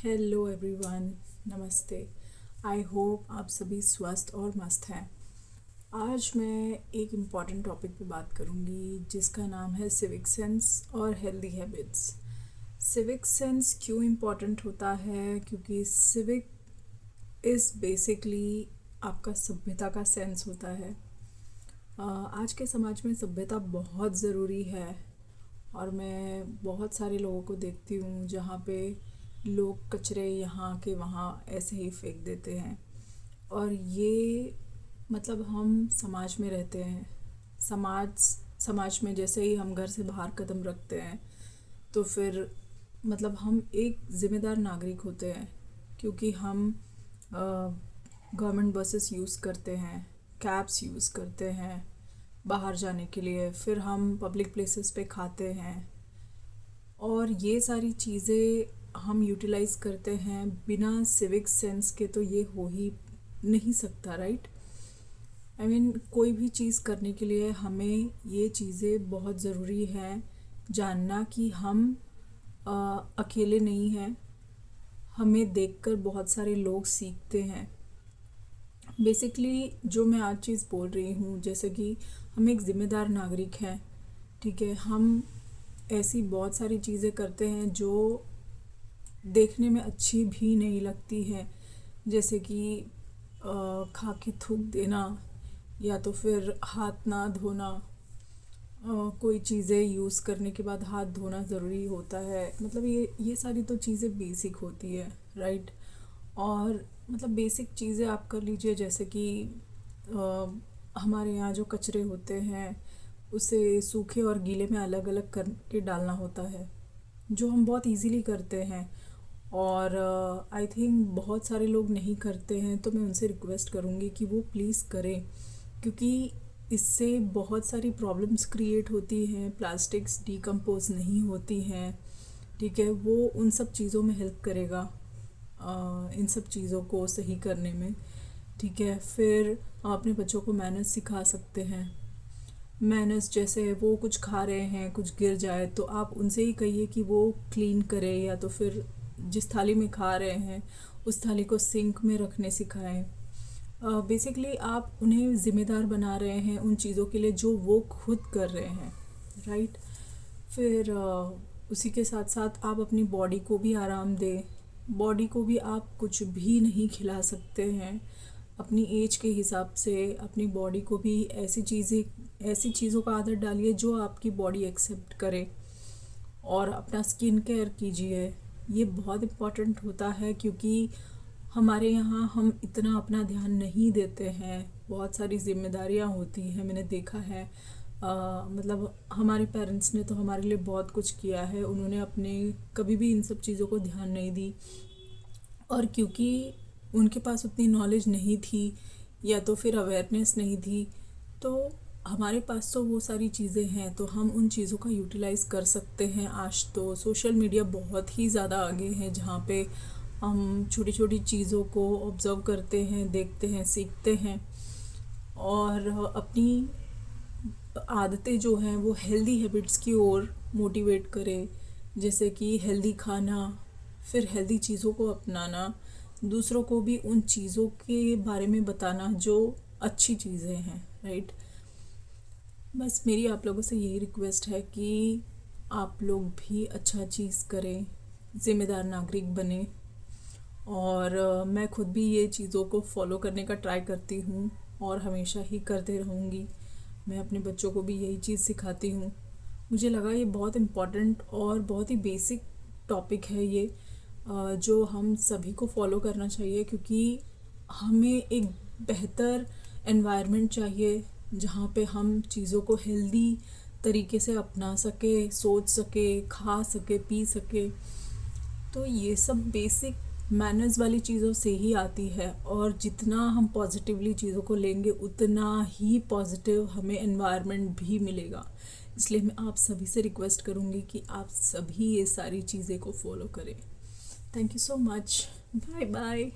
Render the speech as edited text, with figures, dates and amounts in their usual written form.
Hello everyone, नमस्ते। I hope आप सभी स्वस्थ और मस्त हैं। आज मैं एक इम्पॉर्टेंट टॉपिक पे बात करूँगी जिसका नाम है सिविक सेंस और हेल्दी हैबिट्स। सिविक सेंस क्यों इम्पॉर्टेंट होता है? क्योंकि सिविक इज़ बेसिकली आपका सभ्यता का सेंस होता है। आज के समाज में सभ्यता बहुत ज़रूरी है और मैं बहुत सारे लोगों को देखती हूँ जहाँ पे लोग कचरे यहाँ के वहाँ ऐसे ही फेंक देते हैं। और ये मतलब हम समाज में रहते हैं। समाज में जैसे ही हम घर से बाहर कदम रखते हैं तो फिर मतलब हम एक ज़िम्मेदार नागरिक होते हैं, क्योंकि हम गवर्नमेंट बसेस यूज़ करते हैं, कैब्स यूज़ करते हैं बाहर जाने के लिए, फिर हम पब्लिक प्लेसेस पे खाते हैं और ये सारी चीज़ें हम यूटिलाइज़ करते हैं बिना सिविक सेंस के। तो ये हो ही नहीं सकता, राइट? आई मीन कोई भी चीज़ करने के लिए हमें ये चीज़ें बहुत ज़रूरी है जानना कि हम अकेले नहीं हैं। हमें देखकर बहुत सारे लोग सीखते हैं। बेसिकली जो मैं आज चीज़ बोल रही हूँ, जैसे कि हम एक ज़िम्मेदार नागरिक हैं, ठीक है। हम ऐसी बहुत सारी चीज़ें करते हैं जो देखने में अच्छी भी नहीं लगती हैं, जैसे कि खा के थूक देना या तो फिर हाथ ना धोना। कोई चीज़ें यूज़ करने के बाद हाथ धोना ज़रूरी होता है। मतलब ये सारी तो चीज़ें बेसिक होती है, राइट? और मतलब बेसिक चीज़ें आप कर लीजिए, जैसे कि हमारे यहाँ जो कचरे होते हैं उसे सूखे और गीले में अलग अलग करके डालना होता है, जो हम बहुत इजीली करते हैं। और आई थिंक बहुत सारे लोग नहीं करते हैं, तो मैं उनसे रिक्वेस्ट करूँगी कि वो प्लीज़ करें, क्योंकि इससे बहुत सारी प्रॉब्लम्स क्रिएट होती हैं। प्लास्टिक्स डिकम्पोज नहीं होती हैं, ठीक है। वो उन सब चीज़ों में हेल्प करेगा, इन सब चीज़ों को सही करने में, ठीक है। फिर आप अपने बच्चों को मैनर्स सिखा सकते हैं। मैनर्स जैसे वो कुछ खा रहे हैं, कुछ गिर जाए तो आप उनसे ही कहिए कि वो क्लीन करे, या तो फिर जिस थाली में खा रहे हैं उस थाली को सिंक में रखने सिखाएं। बेसिकली आप उन्हें ज़िम्मेदार बना रहे हैं उन चीज़ों के लिए जो वो खुद कर रहे हैं, राइट? फिर उसी के साथ साथ आप अपनी बॉडी को भी आराम दें। बॉडी को भी आप कुछ भी नहीं खिला सकते हैं। अपनी एज के हिसाब से अपनी बॉडी को भी ऐसी चीज़ों का आदत डालिए जो आपकी बॉडी एक्सेप्ट करे। और अपना स्किन केयर कीजिए, ये बहुत इम्पॉर्टेंट होता है, क्योंकि हमारे यहाँ हम इतना अपना ध्यान नहीं देते हैं। बहुत सारी जिम्मेदारियाँ होती हैं, मैंने देखा है। मतलब हमारे पेरेंट्स ने तो हमारे लिए बहुत कुछ किया है, उन्होंने अपने कभी भी इन सब चीज़ों को ध्यान नहीं दी। और क्योंकि उनके पास उतनी नॉलेज नहीं थी या तो फिर अवेयरनेस नहीं थी, तो हमारे पास तो वो सारी चीज़ें हैं, तो हम उन चीज़ों का यूटिलाइज़ कर सकते हैं। आज तो सोशल मीडिया बहुत ही ज़्यादा आगे है, जहाँ पे हम छोटी छोटी चीज़ों को ऑब्ज़र्व करते हैं, देखते हैं, सीखते हैं और अपनी आदतें जो हैं वो हेल्दी हैबिट्स की ओर मोटिवेट करें, जैसे कि हेल्दी खाना, फिर हेल्दी चीज़ों को अपनाना, दूसरों को भी उन चीज़ों के बारे में बताना जो अच्छी चीज़ें हैं, राइट? बस मेरी आप लोगों से यही रिक्वेस्ट है कि आप लोग भी अच्छा चीज़ करें, ज़िम्मेदार नागरिक बने। और मैं खुद भी ये चीज़ों को फॉलो करने का ट्राई करती हूँ और हमेशा ही करते रहूँगी। मैं अपने बच्चों को भी यही चीज़ सिखाती हूँ। मुझे लगा ये बहुत इम्पॉर्टेंट और बहुत ही बेसिक टॉपिक है ये, जो हम सभी को फॉलो करना चाहिए, क्योंकि हमें एक बेहतर एनवायरनमेंट चाहिए जहाँ पे हम चीज़ों को हेल्दी तरीके से अपना सके, सोच सके, खा सके, पी सके। तो ये सब बेसिक मैनर्स वाली चीज़ों से ही आती है, और जितना हम पॉजिटिवली चीज़ों को लेंगे उतना ही पॉजिटिव हमें एनवायरनमेंट भी मिलेगा। इसलिए मैं आप सभी से रिक्वेस्ट करूँगी कि आप सभी ये सारी चीज़ें को फॉलो करें। Thank you so much. Bye bye.